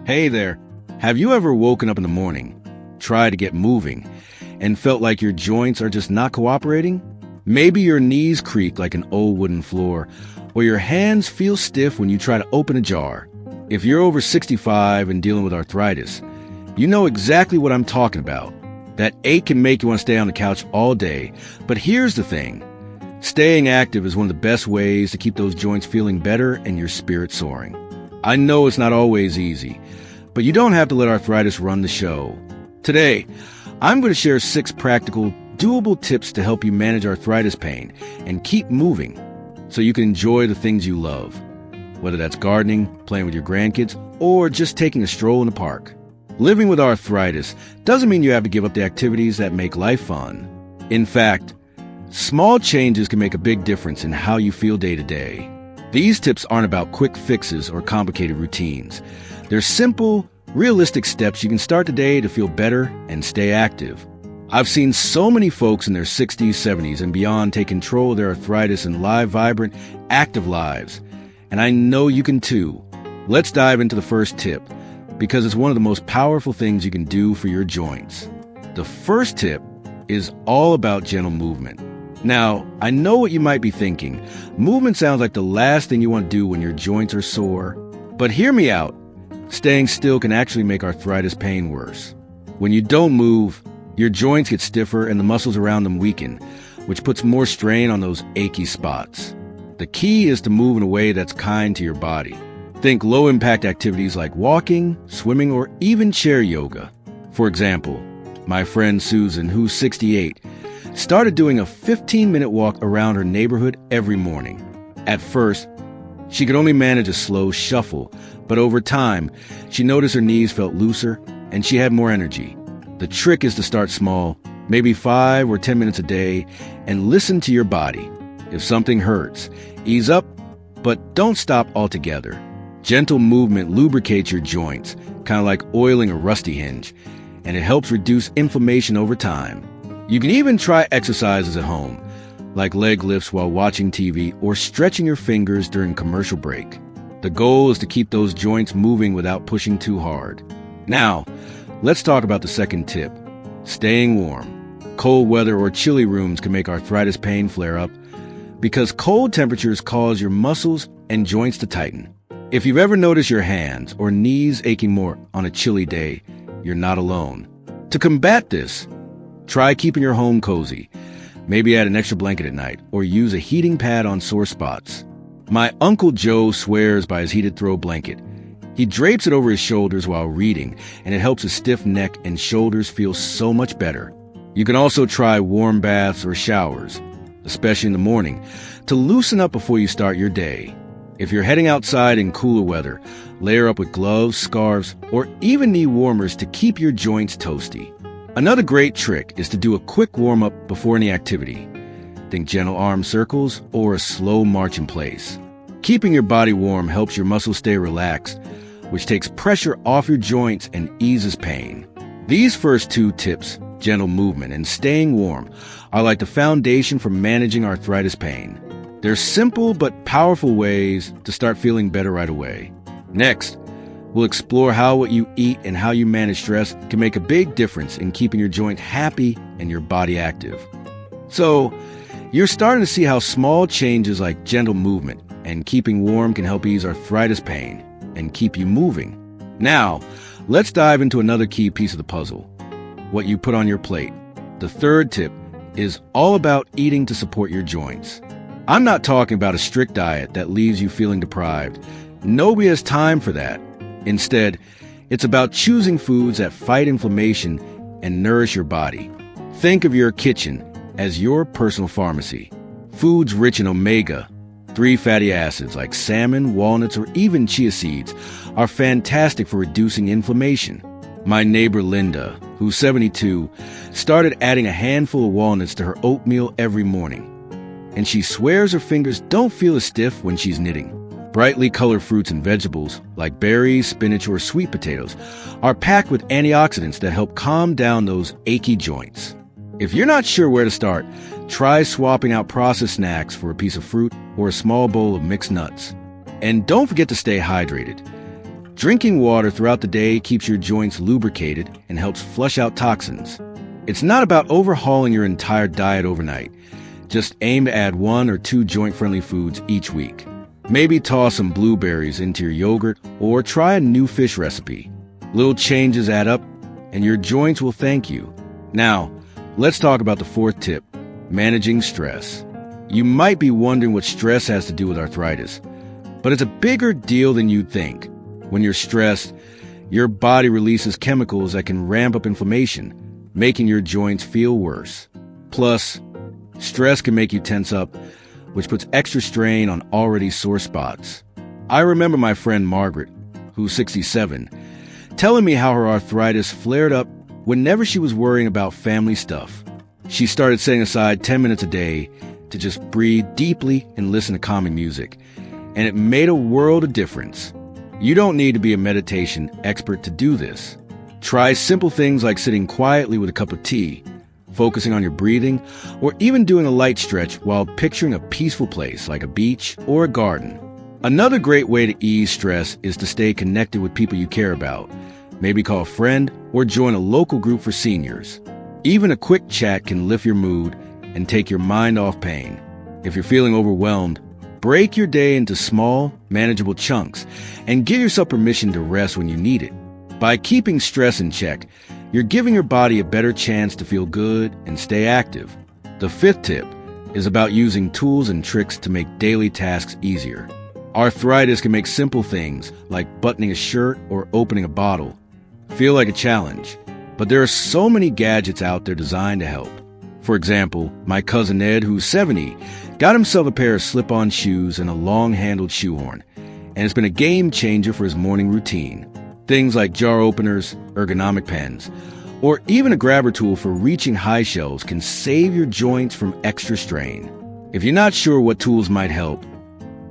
Hey there. Have you ever woken up in the morning, tried to get moving, and felt like your joints are just not cooperating? Maybe your knees creak like an old wooden floor, or your hands feel stiff when you try to open a jar. If you're over 65 and dealing with arthritis, you know exactly what I'm talking about. That ache can make you want to stay on the couch all day, but here's the thing. Staying active is one of the best ways to keep those joints feeling better and your spirit soaring. I know it's not always easy, but you don't have to let arthritis run the show. Today, I'm going to share 6 practical, doable tips to help you manage arthritis pain and keep moving so you can enjoy the things you love, whether that's gardening, playing with your grandkids, or just taking a stroll in the park. Living with arthritis doesn't mean you have to give up the activities that make life fun. In fact, small changes can make a big difference in how you feel day to day. These tips aren't about quick fixes or complicated routines. They're simple, realistic steps you can start today to feel better and stay active. I've seen so many folks in their 60s, 70s, and beyond take control of their arthritis and live, vibrant, active lives. And I know you can too. Let's dive into the first tip, because it's one of the most powerful things you can do for your joints. The first tip is all about gentle movement. Now, I know what you might be thinking. Movement sounds like the last thing you want to do when your joints are sore. But hear me out. Staying still can actually make arthritis pain worse. When you don't move, your joints get stiffer and the muscles around them weaken, which puts more strain on those achy spots. The key is to move in a way that's kind to your body. Think low-impact activities like walking, swimming, or even chair yoga. For example, my friend Susan, who's 68, started doing a 15-minute walk around her neighborhood every morning. At first, she could only manage a slow shuffle, but over time, she noticed her knees felt looser and she had more energy. The trick is to start small, maybe 5 or 10 minutes a day, and listen to your body. If something hurts, ease up, but don't stop altogether. Gentle movement lubricates your joints, kind of like oiling a rusty hinge, and it helps reduce inflammation over time. You can even try exercises at home, like leg lifts while watching TV or stretching your fingers during commercial break. The goal is to keep those joints moving without pushing too hard. Now, let's talk about the second tip, staying warm. Cold weather or chilly rooms can make arthritis pain flare up because cold temperatures cause your muscles and joints to tighten. If you've ever noticed your hands or knees aching more on a chilly day, you're not alone. To combat this, try keeping your home cozy. Maybe add an extra blanket at night or use a heating pad on sore spots. My Uncle Joe swears by his heated throw blanket. He drapes it over his shoulders while reading, and it helps his stiff neck and shoulders feel so much better. You can also try warm baths or showers, especially in the morning, to loosen up before you start your day. If you're heading outside in cooler weather, layer up with gloves, scarves, or even knee warmers to keep your joints toasty. Another great trick is to do a quick warm-up before any activity. Think gentle arm circles or a slow march in place. Keeping your body warm helps your muscles stay relaxed, which takes pressure off your joints and eases pain. These first 2 tips, gentle movement and staying warm, are like the foundation for managing arthritis pain. They're simple but powerful ways to start feeling better right away. Next, we'll explore how what you eat and how you manage stress can make a big difference in keeping your joint happy and your body active. So, you're starting to see how small changes like gentle movement and keeping warm can help ease arthritis pain and keep you moving. Now, let's dive into another key piece of the puzzle, what you put on your plate. The third tip is all about eating to support your joints. I'm not talking about a strict diet that leaves you feeling deprived. Nobody has time for that. Instead, it's about choosing foods that fight inflammation and nourish your body. Think of your kitchen as your personal pharmacy. Foods rich in omega-3 fatty acids like salmon, walnuts, or even chia seeds are fantastic for reducing inflammation. My neighbor Linda, who's 72, started adding a handful of walnuts to her oatmeal every morning. And she swears her fingers don't feel as stiff when she's knitting. Brightly colored fruits and vegetables, like berries, spinach, or sweet potatoes, are packed with antioxidants that help calm down those achy joints. If you're not sure where to start, try swapping out processed snacks for a piece of fruit or a small bowl of mixed nuts. And don't forget to stay hydrated. Drinking water throughout the day keeps your joints lubricated and helps flush out toxins. It's not about overhauling your entire diet overnight. Just aim to add 1 or 2 joint-friendly foods each week. Maybe toss some blueberries into your yogurt or try a new fish recipe. Little changes add up, and your joints will thank you. Now, let's talk about the 4th tip, managing stress. You might be wondering what stress has to do with arthritis, but it's a bigger deal than you'd think. When you're stressed, your body releases chemicals that can ramp up inflammation, making your joints feel worse. Plus, stress can make you tense up, which puts extra strain on already sore spots. I remember my friend Margaret, who's 67, telling me how her arthritis flared up whenever she was worrying about family stuff. She started setting aside 10 minutes a day to just breathe deeply and listen to calming music, and it made a world of difference. You don't need to be a meditation expert to do this. Try simple things like sitting quietly with a cup of tea, focusing on your breathing, or even doing a light stretch while picturing a peaceful place like a beach or a garden. Another great way to ease stress is to stay connected with people you care about. Maybe call a friend or join a local group for seniors. Even a quick chat can lift your mood and take your mind off pain. If you're feeling overwhelmed, break your day into small, manageable chunks and give yourself permission to rest when you need it. By keeping stress in check, you're giving your body a better chance to feel good and stay active. The 5th tip is about using tools and tricks to make daily tasks easier. Arthritis can make simple things like buttoning a shirt or opening a bottle feel like a challenge, but there are so many gadgets out there designed to help. For example, my cousin Ed, who's 70, got himself a pair of slip-on shoes and a long-handled shoehorn, and it's been a game changer for his morning routine. Things like jar openers, ergonomic pens, or even a grabber tool for reaching high shelves can save your joints from extra strain. If you're not sure what tools might help,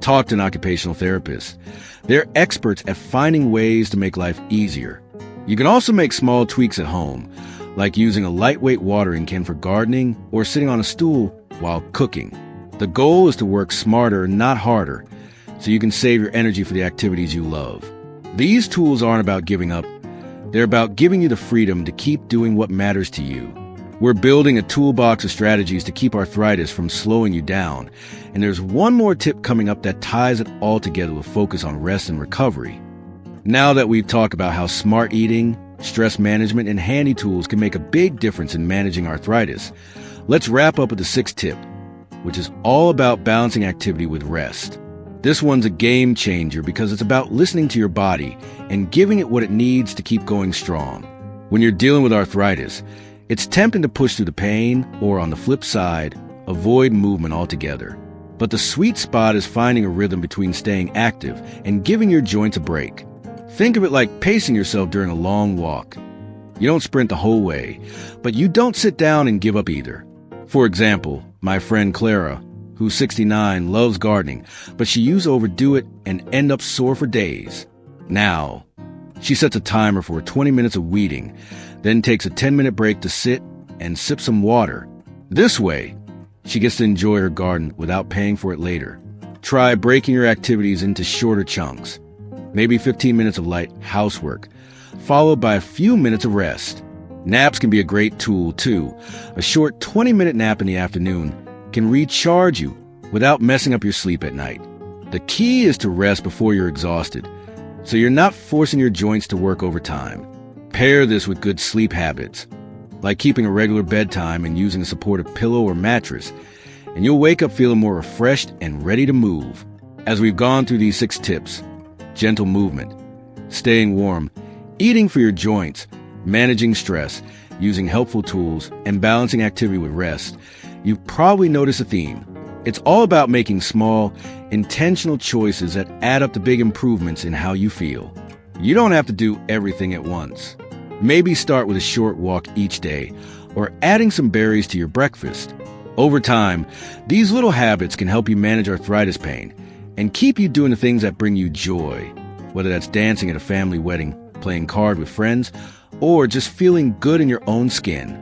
talk to an occupational therapist. They're experts at finding ways to make life easier. You can also make small tweaks at home, like using a lightweight watering can for gardening or sitting on a stool while cooking. The goal is to work smarter, not harder, so you can save your energy for the activities you love. These tools aren't about giving up. They're about giving you the freedom to keep doing what matters to you. We're building a toolbox of strategies to keep arthritis from slowing you down. And there's one more tip coming up that ties it all together with focus on rest and recovery. Now that we've talked about how smart eating, stress management, and handy tools can make a big difference in managing arthritis, let's wrap up with the 6th tip, which is all about balancing activity with rest. This one's a game changer because it's about listening to your body and giving it what it needs to keep going strong. When you're dealing with arthritis, it's tempting to push through the pain or, on the flip side, avoid movement altogether. But the sweet spot is finding a rhythm between staying active and giving your joints a break. Think of it like pacing yourself during a long walk. You don't sprint the whole way, but you don't sit down and give up either. For example, my friend Clara, who's 69, loves gardening, but she used to overdo it and end up sore for days. Now, she sets a timer for 20 minutes of weeding, then takes a 10-minute break to sit and sip some water. This way, she gets to enjoy her garden without paying for it later. Try breaking your activities into shorter chunks. Maybe 15 minutes of light housework, followed by a few minutes of rest. Naps can be a great tool, too. A short 20-minute nap in the afternoon can recharge you without messing up your sleep at night. The key is to rest before you're exhausted, so you're not forcing your joints to work overtime. Pair this with good sleep habits, like keeping a regular bedtime and using a supportive pillow or mattress, and you'll wake up feeling more refreshed and ready to move. As we've gone through these 6 tips, gentle movement, staying warm, eating for your joints, managing stress, using helpful tools, and balancing activity with rest, you've probably noticed a theme. It's all about making small, intentional choices that add up to big improvements in how you feel. You don't have to do everything at once. Maybe start with a short walk each day, or adding some berries to your breakfast. Over time, these little habits can help you manage arthritis pain and keep you doing the things that bring you joy, whether that's dancing at a family wedding, playing cards with friends, or just feeling good in your own skin.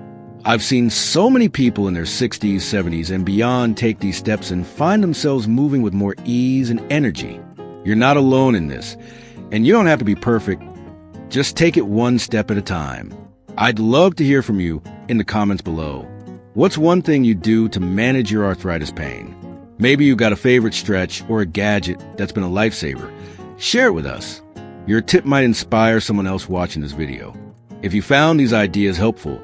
I've seen so many people in their 60s, 70s, and beyond take these steps and find themselves moving with more ease and energy. You're not alone in this. And you don't have to be perfect. Just take it one step at a time. I'd love to hear from you in the comments below. What's one thing you do to manage your arthritis pain? Maybe you've got a favorite stretch or a gadget that's been a lifesaver. Share it with us. Your tip might inspire someone else watching this video. If you found these ideas helpful,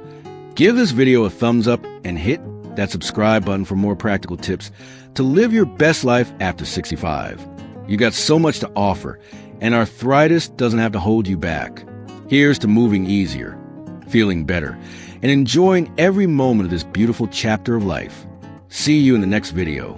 give this video a thumbs up and hit that subscribe button for more practical tips to live your best life after 65. You got so much to offer, and arthritis doesn't have to hold you back. Here's to moving easier, feeling better, and enjoying every moment of this beautiful chapter of life. See you in the next video.